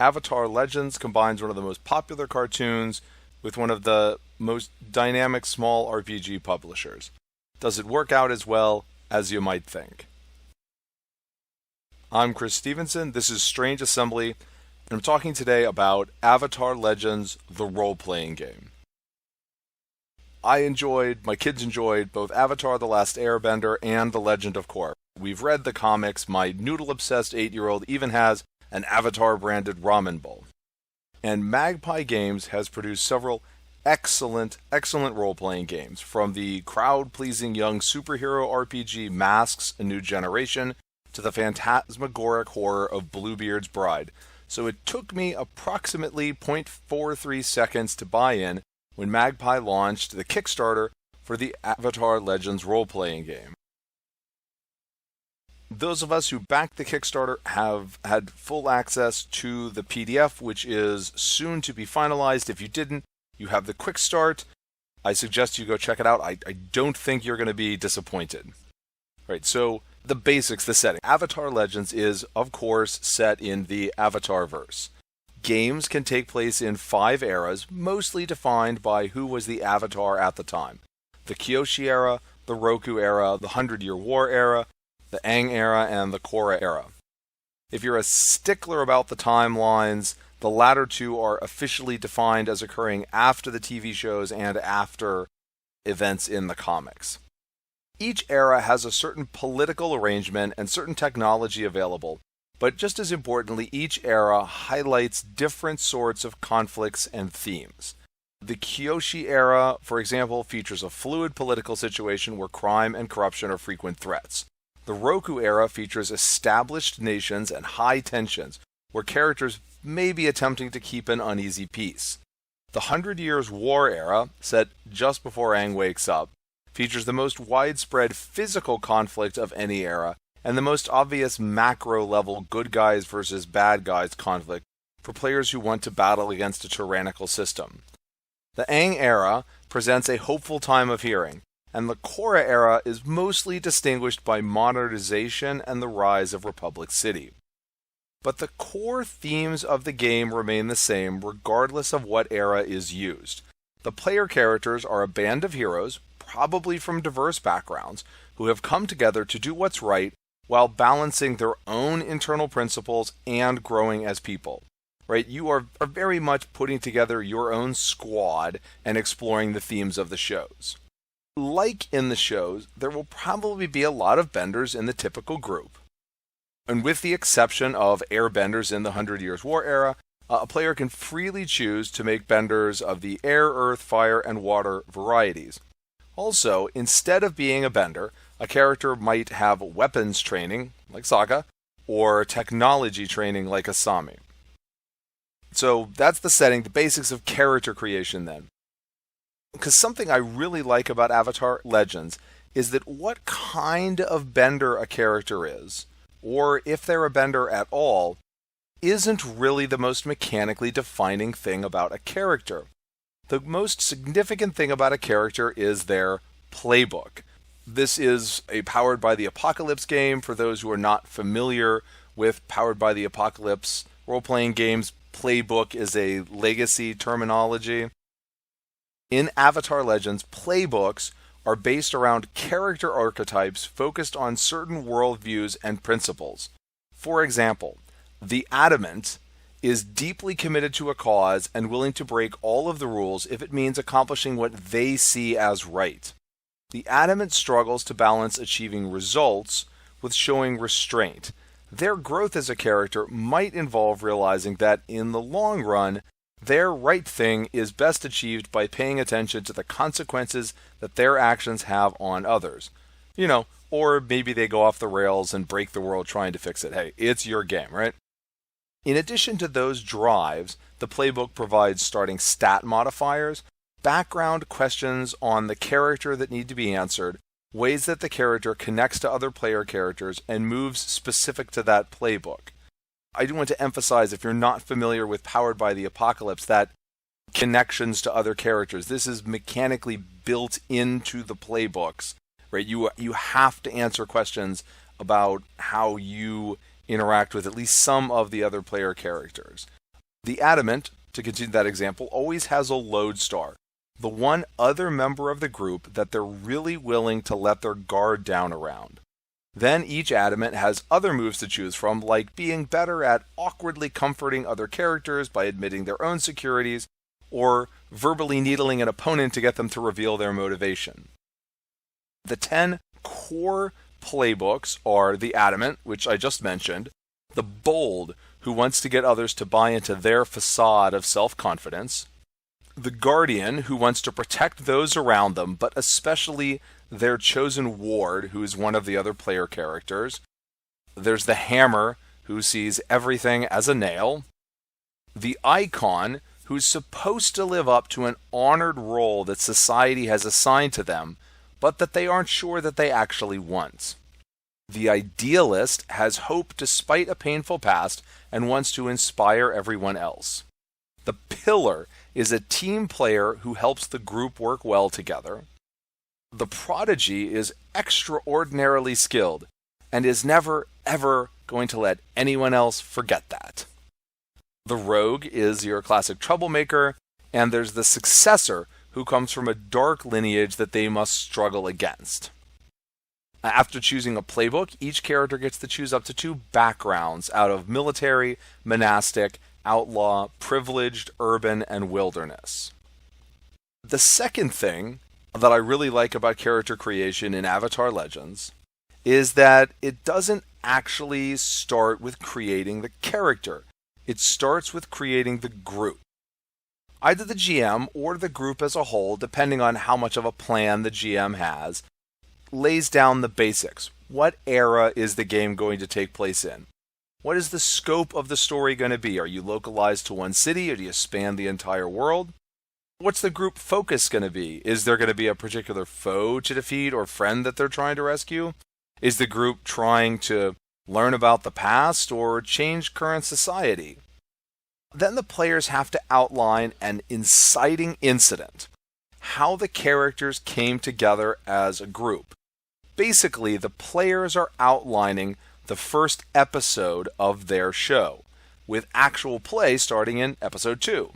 Avatar Legends combines one of the most popular cartoons with one of the most dynamic small RPG publishers. Does it work out as well as you might think? I'm Chris Stevenson, this is Strange Assembly, and I'm talking today about Avatar Legends, the role-playing game. My kids enjoyed both Avatar The Last Airbender and The Legend of Korra. We've read the comics, my noodle-obsessed 8-year-old even has an Avatar-branded ramen bowl. And Magpie Games has produced several excellent role-playing games, from the crowd-pleasing young superhero RPG Masks: A New Generation to the phantasmagoric horror of Bluebeard's Bride. So it took me approximately 0.43 seconds to buy in when Magpie launched the Kickstarter for the Avatar Legends role-playing game. Those of us who backed the Kickstarter have had full access to the PDF, which is soon to be finalized. If you didn't, you have the quick start. I suggest you go check it out. I don't think you're going to be disappointed. Right, so the basics, the setting. Avatar Legends is, of course, set in the Avatarverse. Games can take place in 5 eras, mostly defined by who was the Avatar at the time. The Kyoshi era, the Roku era, the 100-Year War era, the Aang era, and the Korra era. If you're a stickler about the timelines, the latter two are officially defined as occurring after the TV shows and after events in the comics. Each era has a certain political arrangement and certain technology available, but just as importantly, each era highlights different sorts of conflicts and themes. The Kyoshi era, for example, features a fluid political situation where crime and corruption are frequent threats. The Roku era features established nations and high tensions, where characters may be attempting to keep an uneasy peace. The 100 Years War era, set just before Aang wakes up, features the most widespread physical conflict of any era, and the most obvious macro-level good guys versus bad guys conflict for players who want to battle against a tyrannical system. The Aang era presents a hopeful time of healing, and the Korra era is mostly distinguished by modernization and the rise of Republic City. But the core themes of the game remain the same regardless of what era is used. The player characters are a band of heroes, probably from diverse backgrounds, who have come together to do what's right while balancing their own internal principles and growing as people. Right? You are very much putting together your own squad and exploring the themes of the shows. Like in the shows, there will probably be a lot of benders in the typical group. And with the exception of airbenders in the 100 Years War era, a player can freely choose to make benders of the air, earth, fire, and water varieties. Also, instead of being a bender, a character might have weapons training, like Sokka, or technology training, like Asami. So that's the setting, the basics of character creation then. Because something I really like about Avatar Legends is that what kind of bender a character is, or if they're a bender at all, isn't really the most mechanically defining thing about a character. The most significant thing about a character is their playbook. This is a Powered by the Apocalypse game. For those who are not familiar with Powered by the Apocalypse role-playing games, playbook is a legacy terminology. In Avatar Legends, playbooks are based around character archetypes focused on certain worldviews and principles. For example, the Adamant is deeply committed to a cause and willing to break all of the rules if it means accomplishing what they see as right. The Adamant struggles to balance achieving results with showing restraint. Their growth as a character might involve realizing that, in the long run, their right thing is best achieved by paying attention to the consequences that their actions have on others. Or maybe they go off the rails and break the world trying to fix it. Hey, it's your game, right? In addition to those drives, the playbook provides starting stat modifiers, background questions on the character that need to be answered, ways that the character connects to other player characters, and moves specific to that playbook. I do want to emphasize, if you're not familiar with Powered by the Apocalypse, that connections to other characters, this is mechanically built into the playbooks, right? You have to answer questions about how you interact with at least some of the other player characters. The Adamant, to continue that example, always has a lodestar, the one other member of the group that they're really willing to let their guard down around. Then each Adamant has other moves to choose from, like being better at awkwardly comforting other characters by admitting their own insecurities, or verbally needling an opponent to get them to reveal their motivation. The 10 core playbooks are the Adamant, which I just mentioned, the Bold, who wants to get others to buy into their facade of self-confidence, the Guardian, who wants to protect those around them, but especially their chosen ward, who is one of the other player characters. There's the Hammer, who sees everything as a nail, the Icon, who's supposed to live up to an honored role that society has assigned to them, but that they aren't sure that they actually want. The Idealist has hope despite a painful past and wants to inspire everyone else. The Pillar is a team player who helps the group work well together. The Prodigy is extraordinarily skilled and is never, ever going to let anyone else forget that. The Rogue is your classic troublemaker, and there's the Successor, who comes from a dark lineage that they must struggle against. After choosing a playbook, each character gets to choose up to 2 backgrounds out of military, monastic, outlaw, privileged, urban, and wilderness. The second thing that I really like about character creation in Avatar Legends is that it doesn't actually start with creating the character. It starts with creating the group. Either the GM or the group as a whole, depending on how much of a plan the GM has, lays down the basics. What era is the game going to take place in? What is the scope of the story going to be? Are you localized to one city, or do you span the entire world? What's the group focus going to be? Is there going to be a particular foe to defeat or friend that they're trying to rescue? Is the group trying to learn about the past or change current society? Then the players have to outline an inciting incident, how the characters came together as a group. Basically, the players are outlining the first episode of their show, with actual play starting in episode 2.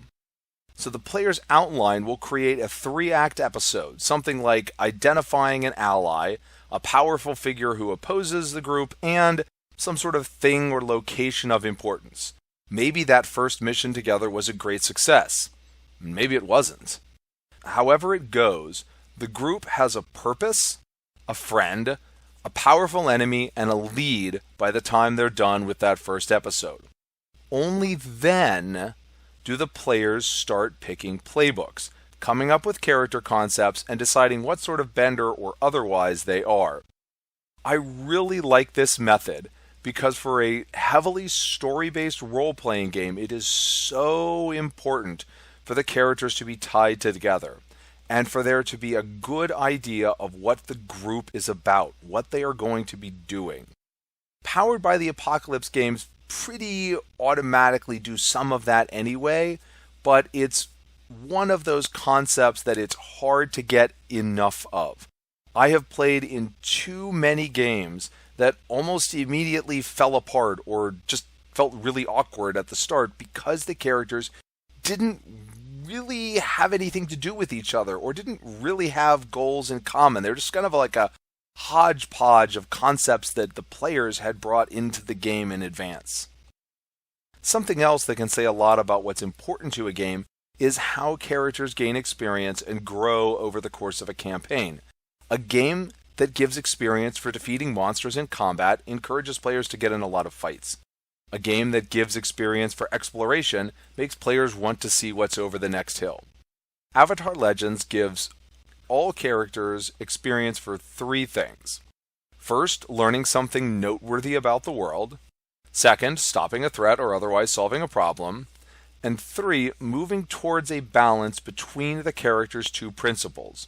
So the player's outline will create a 3-act episode, something like identifying an ally, a powerful figure who opposes the group, and some sort of thing or location of importance. Maybe that first mission together was a great success. Maybe it wasn't. However it goes, the group has a purpose, a friend, a powerful enemy, and a lead by the time they're done with that first episode. Only then do the players start picking playbooks, coming up with character concepts, and deciding what sort of bender or otherwise they are. I really like this method because for a heavily story-based role-playing game, it is so important for the characters to be tied together, and for there to be a good idea of what the group is about, what they are going to be doing. Powered by the Apocalypse games pretty automatically do some of that anyway, but it's one of those concepts that it's hard to get enough of. I have played in too many games that almost immediately fell apart or just felt really awkward at the start because the characters didn't really have anything to do with each other or didn't really have goals in common. They're just kind of like a hodgepodge of concepts that the players had brought into the game in advance. Something else that can say a lot about what's important to a game is how characters gain experience and grow over the course of a campaign. A game that gives experience for defeating monsters in combat encourages players to get in a lot of fights. A game that gives experience for exploration makes players want to see what's over the next hill. Avatar Legends gives all characters experience for 3 things. First, learning something noteworthy about the world. Second, stopping a threat or otherwise solving a problem. And 3, moving towards a balance between the characters' 2 principles.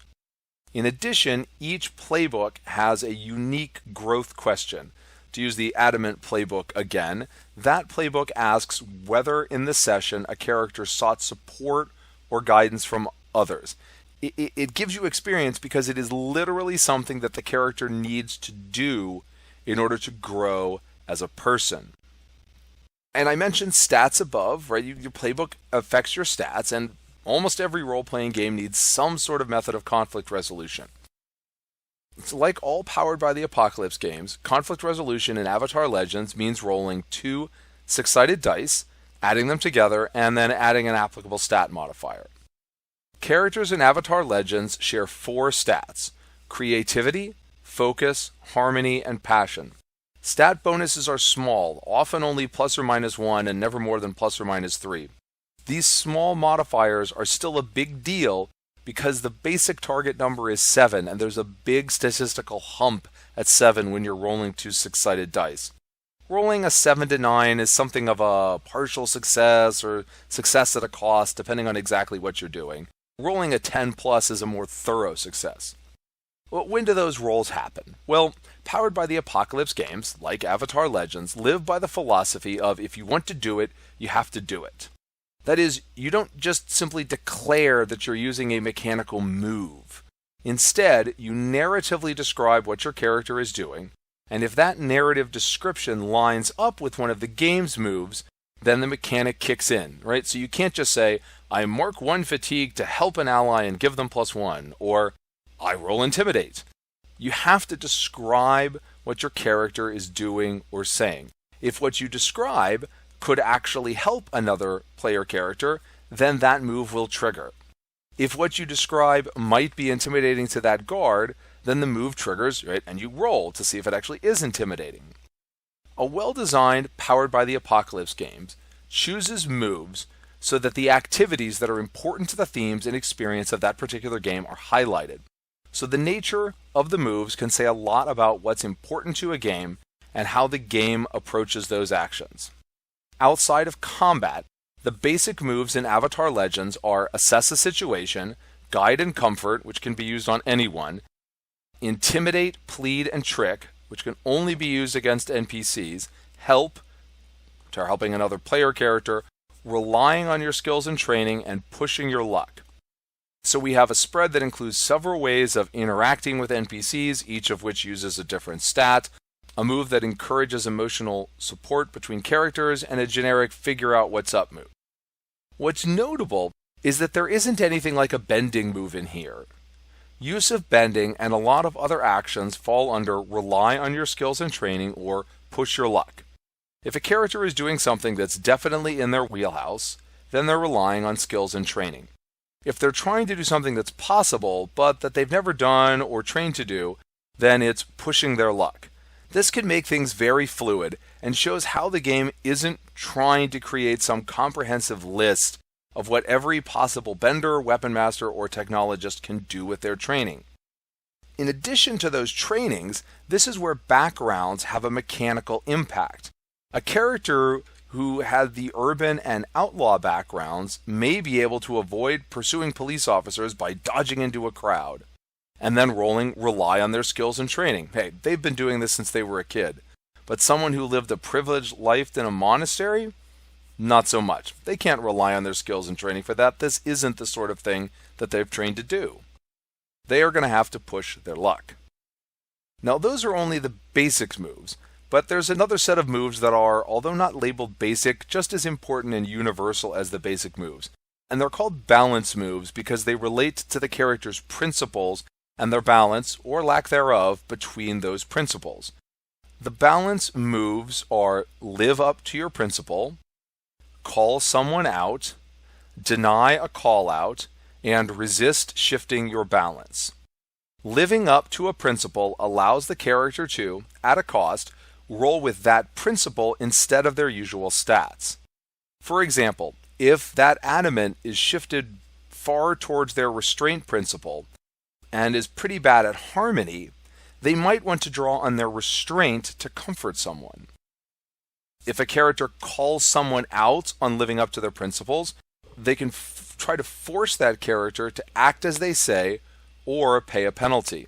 In addition, each playbook has a unique growth question. To use the Adamant playbook again, that playbook asks whether in the session a character sought support or guidance from others. It gives you experience because it is literally something that the character needs to do in order to grow as a person. And I mentioned stats above, right? Your playbook affects your stats, and almost every role-playing game needs some sort of method of conflict resolution. It's like all Powered by the Apocalypse games, conflict resolution in Avatar Legends means rolling 2 six-sided dice, adding them together, and then adding an applicable stat modifier. Characters in Avatar Legends share 4 stats: creativity, focus, harmony, and passion. Stat bonuses are small, often only plus or minus 1 and never more than plus or minus 3. These small modifiers are still a big deal because the basic target number is 7, and there's a big statistical hump at 7 when you're rolling 2 six-sided dice. Rolling a 7 to 9 is something of a partial success or success at a cost, depending on exactly what you're doing. Rolling a 10 plus is a more thorough success. Well, when do those rolls happen? Well, Powered by the Apocalypse games, like Avatar Legends, live by the philosophy of if you want to do it, you have to do it. That is, you don't just simply declare that you're using a mechanical move. Instead, you narratively describe what your character is doing, and if that narrative description lines up with one of the game's moves, then the mechanic kicks in, right? So you can't just say, I mark 1 fatigue to help an ally and give them +1, or I roll intimidate. You have to describe what your character is doing or saying. If what you describe could actually help another player character, then that move will trigger. If what you describe might be intimidating to that guard, then the move triggers, right, and you roll to see if it actually is intimidating. A well-designed Powered by the Apocalypse games chooses moves so that the activities that are important to the themes and experience of that particular game are highlighted. So the nature of the moves can say a lot about what's important to a game and how the game approaches those actions. Outside of combat, the basic moves in Avatar Legends are Assess a Situation, Guide and Comfort, which can be used on anyone, Intimidate, Plead, and Trick, which can only be used against NPCs, Help, which are helping another player character, Relying on your skills and training, and Pushing your luck. So we have a spread that includes several ways of interacting with NPCs, each of which uses a different stat, a move that encourages emotional support between characters, and a generic figure out what's up move. What's notable is that there isn't anything like a bending move in here. Use of bending and a lot of other actions fall under Rely on your skills and training or Push your luck. If a character is doing something that's definitely in their wheelhouse, then they're relying on skills and training. If they're trying to do something that's possible, but that they've never done or trained to do, then it's pushing their luck. This can make things very fluid and shows how the game isn't trying to create some comprehensive list of what every possible bender, weapon master, or technologist can do with their training. In addition to those trainings, this is where backgrounds have a mechanical impact. A character who had the urban and outlaw backgrounds may be able to avoid pursuing police officers by dodging into a crowd, and then rolling Rely on their skills and training. Hey, they've been doing this since they were a kid. But someone who lived a privileged life in a monastery? Not so much. They can't rely on their skills and training for that. This isn't the sort of thing that they've trained to do. They are going to have to push their luck. Now, those are only the basics moves, but there's another set of moves that are, although not labeled basic, just as important and universal as the basic moves. And they're called balance moves because they relate to the character's principles and their balance, or lack thereof, between those principles. The balance moves are Live up to your principle, Call someone out, Deny a call out, and Resist shifting your balance. Living up to a principle allows the character to, at a cost, roll with that principle instead of their usual stats. For example, if that adamant is shifted far towards their restraint principle and is pretty bad at harmony, they might want to draw on their restraint to comfort someone. If a character calls someone out on living up to their principles, they can try to force that character to act as they say or pay a penalty.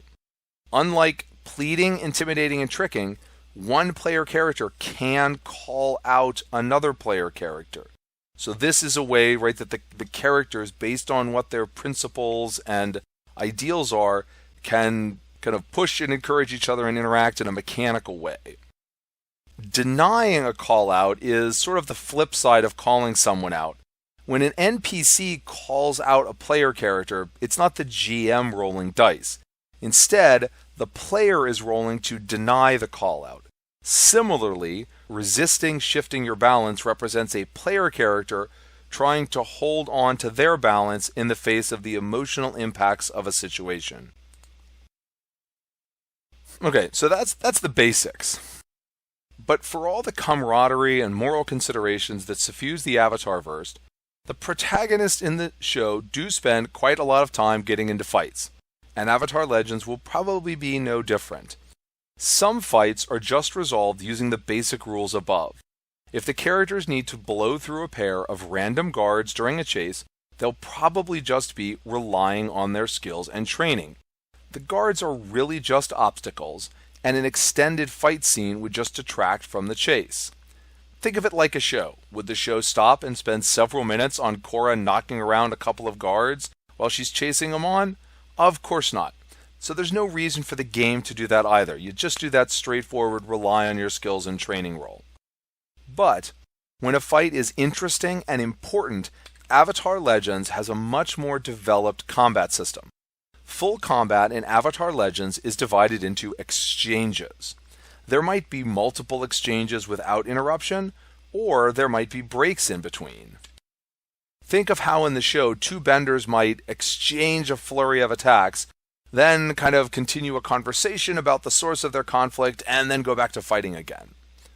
Unlike pleading, intimidating, and tricking, one player character can call out another player character. So this is a way, right, that the characters, based on what their principles and ideals are, can kind of push and encourage each other and interact in a mechanical way. Denying a call out is sort of the flip side of calling someone out. When an NPC calls out a player character, it's not the GM rolling dice. Instead, the player is rolling to deny the call out. Similarly, resisting shifting your balance represents a player character trying to hold on to their balance in the face of the emotional impacts of a situation. Okay, so that's the basics. But for all the camaraderie and moral considerations that suffuse the Avatarverse, the protagonists in the show do spend quite a lot of time getting into fights, and Avatar Legends will probably be no different. Some fights are just resolved using the basic rules above. If the characters need to blow through a pair of random guards during a chase, they'll probably just be relying on their skills and training. The guards are really just obstacles, and an extended fight scene would just detract from the chase. Think of it like a show. Would the show stop and spend several minutes on Korra knocking around a couple of guards while she's chasing them on? Of course not. So there's no reason for the game to do that either. You just do that straightforward rely on your skills and training role. But when a fight is interesting and important, Avatar Legends has a much more developed combat system. Full combat in Avatar Legends is divided into exchanges. There might be multiple exchanges without interruption, or there might be breaks in between. Think of how in the show two benders might exchange a flurry of attacks, then kind of continue a conversation about the source of their conflict, and then go back to fighting again.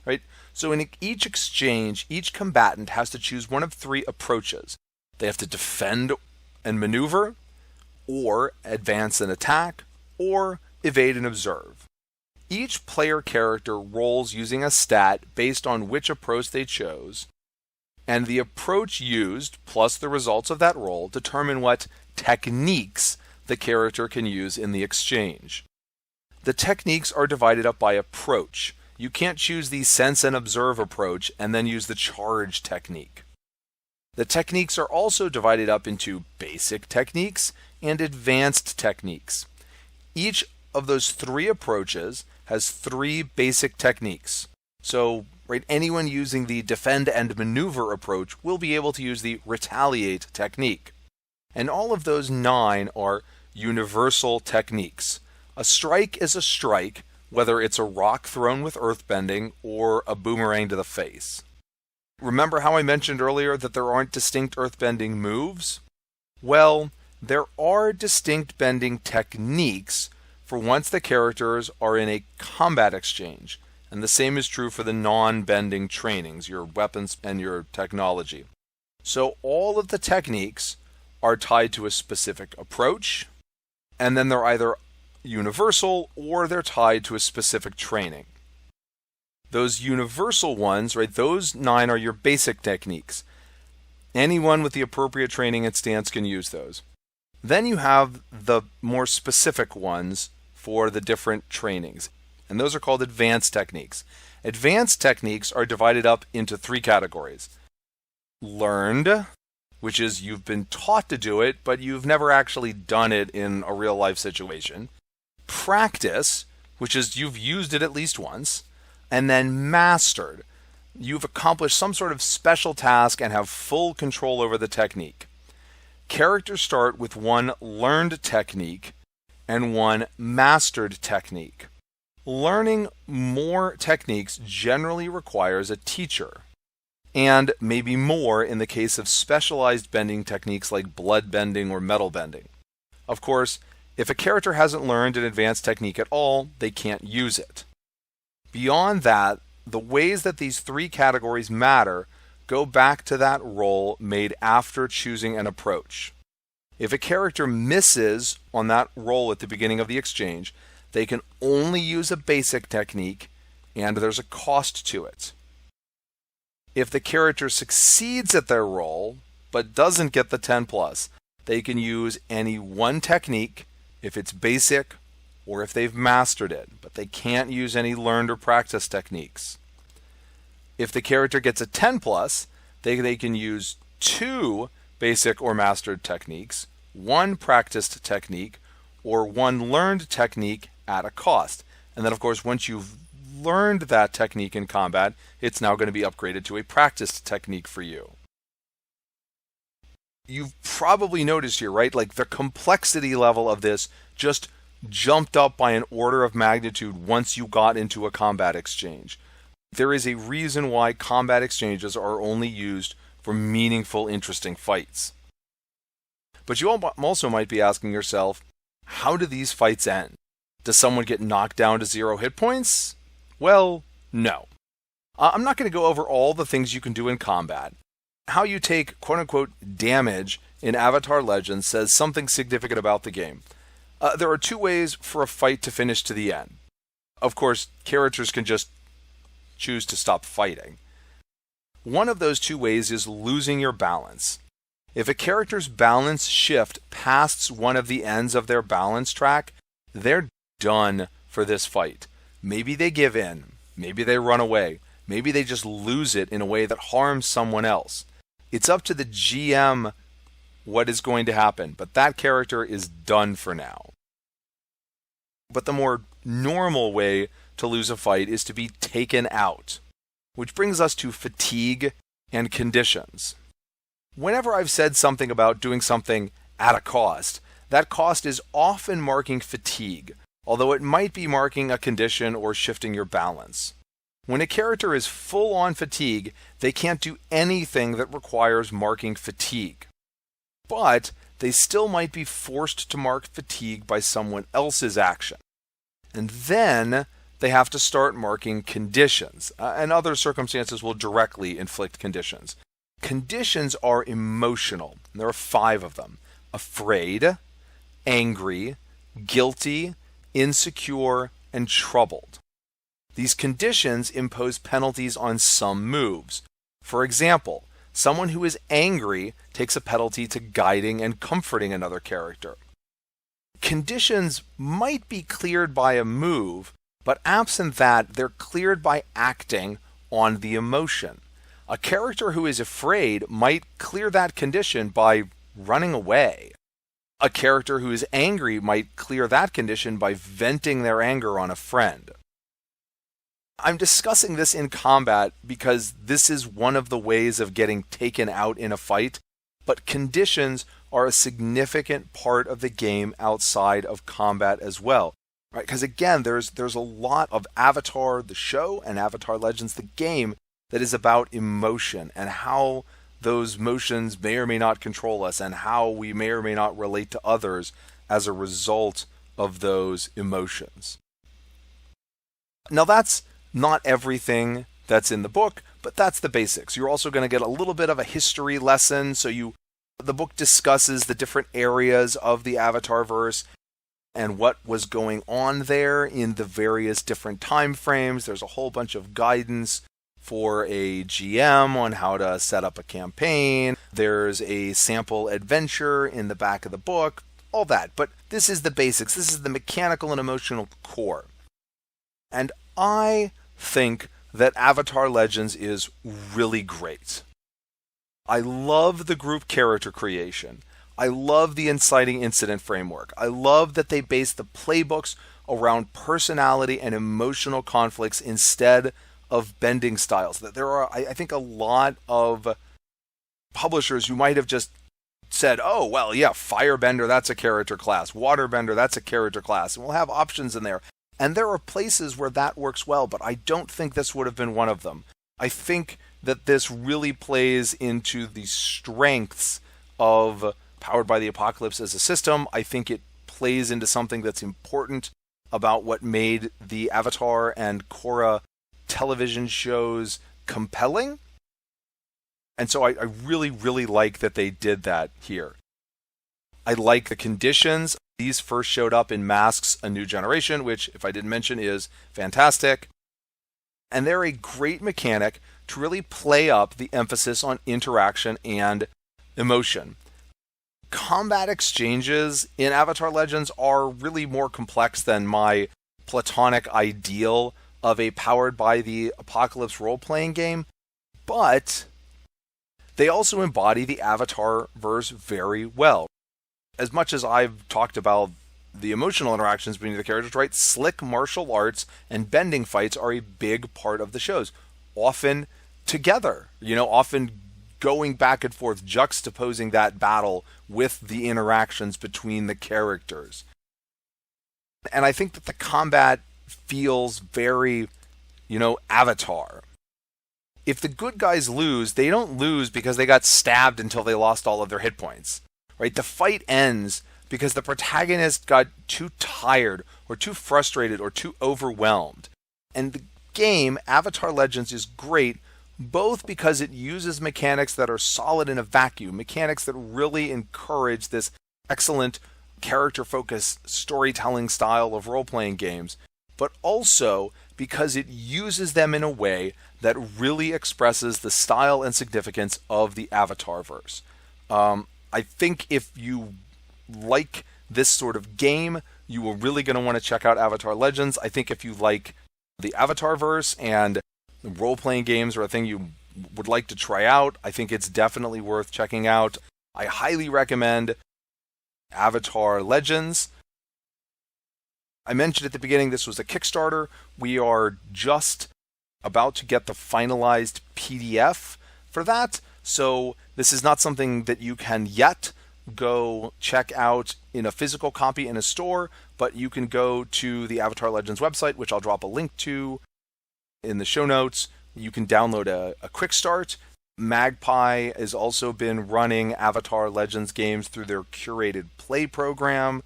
Right? So in each exchange, each combatant has to choose one of three approaches. They have to defend and maneuver, or advance and attack, or evade and observe. Each player character rolls using a stat based on which approach they chose, and the approach used plus the results of that roll determine what techniques the character can use in the exchange. The techniques are divided up by approach. You can't choose the sense and observe approach and then use the charge technique. The techniques are also divided up into basic techniques and advanced techniques. Each of those three approaches has three basic techniques. So, anyone using the defend and maneuver approach will be able to use the retaliate technique. And all of those 9 are universal techniques. A strike is a strike, whether it's a rock thrown with earthbending or a boomerang to the face. Remember how I mentioned earlier that there aren't distinct earthbending moves? Well, there are distinct bending techniques for once the characters are in a combat exchange, and the same is true for the non-bending trainings, your weapons and your technology. So all of the techniques are tied to a specific approach, and then they're either universal or they're tied to a specific training. Those universal ones, those 9 are your basic techniques. Anyone with the appropriate training and stance can use those. Then you have the more specific ones for the different trainings, and those are called advanced techniques. Advanced techniques are divided up into 3 categories. Learned, which is you've been taught to do it, but you've never actually done it in a real life situation. Practice, which is you've used it at least once. And then mastered. You've accomplished some sort of special task and have full control over the technique. Characters start with 1 learned technique and 1 mastered technique. Learning more techniques generally requires a teacher, and maybe more in the case of specialized bending techniques like blood bending or metal bending. Of course, if a character hasn't learned an advanced technique at all, they can't use it. Beyond that, the ways that these 3 categories matter go back to that roll made after choosing an approach. If a character misses on that roll at the beginning of the exchange, they can only use a basic technique, and there's a cost to it. If the character succeeds at their roll, but doesn't get the 10+, they can use any 1 technique if it's basic or if they've mastered it, but they can't use any learned or practiced techniques. If the character gets a 10+, they can use 2 basic or mastered techniques, 1 practiced technique, or 1 learned technique at a cost. And then, of course, once you've learned that technique in combat, it's now going to be upgraded to a practiced technique for you. You've probably noticed here, right? Like the complexity level of this just jumped up by an order of magnitude once you got into a combat exchange. There is a reason why combat exchanges are only used for meaningful, interesting fights. But you also might be asking yourself, how do these fights end? Does someone get knocked down to 0 hit points? Well, no. I'm not going to go over all the things you can do in combat. How you take quote-unquote damage in Avatar Legends says something significant about the game. There are 2 ways for a fight to finish to the end. Of course, characters can just choose to stop fighting. One of those 2 ways is losing your balance. If a character's balance shift past one of the ends of their balance track, they're done for this fight. Maybe they give in, maybe they run away, maybe they just lose it in a way that harms someone else. It's up to the GM what is going to happen, but that character is done for now. But the more normal way to lose a fight is to be taken out, which brings us to fatigue and conditions. Whenever I've said something about doing something at a cost, that cost is often marking fatigue, although it might be marking a condition or shifting your balance. When a character is full on fatigue, they can't do anything that requires marking fatigue. But they still might be forced to mark fatigue by someone else's action. And then they have to start marking conditions, and other circumstances will directly inflict conditions. Conditions are emotional. There are 5 of them: afraid, angry, guilty, insecure, and troubled. These conditions impose penalties on some moves. For example, someone who is angry takes a penalty to guiding and comforting another character. Conditions might be cleared by a move, but absent that, they're cleared by acting on the emotion. A character who is afraid might clear that condition by running away. A character who is angry might clear that condition by venting their anger on a friend. I'm discussing this in combat because this is one of the ways of getting taken out in a fight, but conditions are a significant part of the game outside of combat as well. Right? Because again, there's a lot of Avatar, the show, and Avatar Legends, the game, that is about emotion and how those motions may or may not control us and how we may or may not relate to others as a result of those emotions. Now that's not everything that's in the book, but that's the basics. You're also going to get a little bit of a history lesson, the book discusses the different areas of the Avatarverse and what was going on there in the various different time frames. There's a whole bunch of guidance for a GM on how to set up a campaign. There's a sample adventure in the back of the book, all that. But this is the basics. This is the mechanical and emotional core. And I think that Avatar Legends is really great. I love the group character creation. I love the Inciting Incident framework. I love that they base the playbooks around personality and emotional conflicts instead of bending styles. That there are, I think, a lot of publishers who might have just said, oh, well, yeah, Firebender, that's a character class. Waterbender, that's a character class. And we'll have options in there. And there are places where that works well, but I don't think this would have been one of them. I think that this really plays into the strengths of Powered by the Apocalypse as a system. I think it plays into something that's important about what made the Avatar and Korra television shows compelling. And so I really, really like that they did that here. I like the conditions. These first showed up in Masks: A New Generation, which, if I didn't mention, is fantastic. And they're a great mechanic to really play up the emphasis on interaction and emotion. Combat exchanges in Avatar Legends are really more complex than my platonic ideal of a Powered by the Apocalypse role-playing game, but they also embody the Avatarverse very well. As much as I've talked about the emotional interactions between the characters, right? Slick martial arts and bending fights are a big part of the shows, often together, often going back and forth, juxtaposing that battle with the interactions between the characters. And I think that the combat feels very, Avatar. If the good guys lose, they don't lose because they got stabbed until they lost all of their hit points, right? The fight ends because the protagonist got too tired or too frustrated or too overwhelmed. And the game, Avatar Legends, is great both because it uses mechanics that are solid in a vacuum, mechanics that really encourage this excellent character-focused storytelling style of role-playing games, but also because it uses them in a way that really expresses the style and significance of the Avatarverse. I think if you like this sort of game, you are really going to want to check out Avatar Legends. I think if you like the Avatarverse and role-playing games are a thing you would like to try out, I think it's definitely worth checking out. I highly recommend Avatar Legends. I mentioned at the beginning this was a Kickstarter. We are just about to get the finalized PDF for that, so this is not something that you can yet go check out in a physical copy in a store, but you can go to the Avatar Legends website, which I'll drop a link to in the show notes. You can download a quick start. Magpie has also been running Avatar Legends games through their curated play program.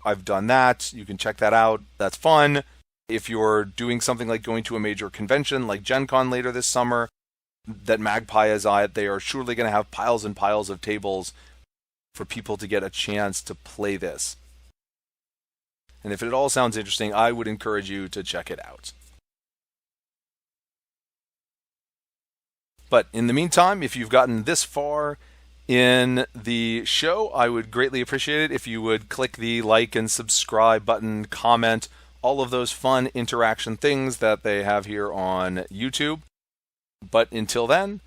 I've done that. You can check that out. That's fun. If you're doing something like going to a major convention like Gen Con later this summer that Magpie is at, they are surely going to have piles and piles of tables for people to get a chance to play this. And if it all sounds interesting, I would encourage you to check it out. But in the meantime, if you've gotten this far in the show, I would greatly appreciate it if you would click the like and subscribe button, comment, all of those fun interaction things that they have here on YouTube. But until then,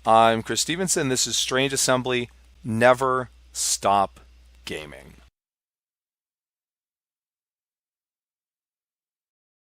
I'm Chris Stevenson. This is Strange Assembly. Never stop gaming.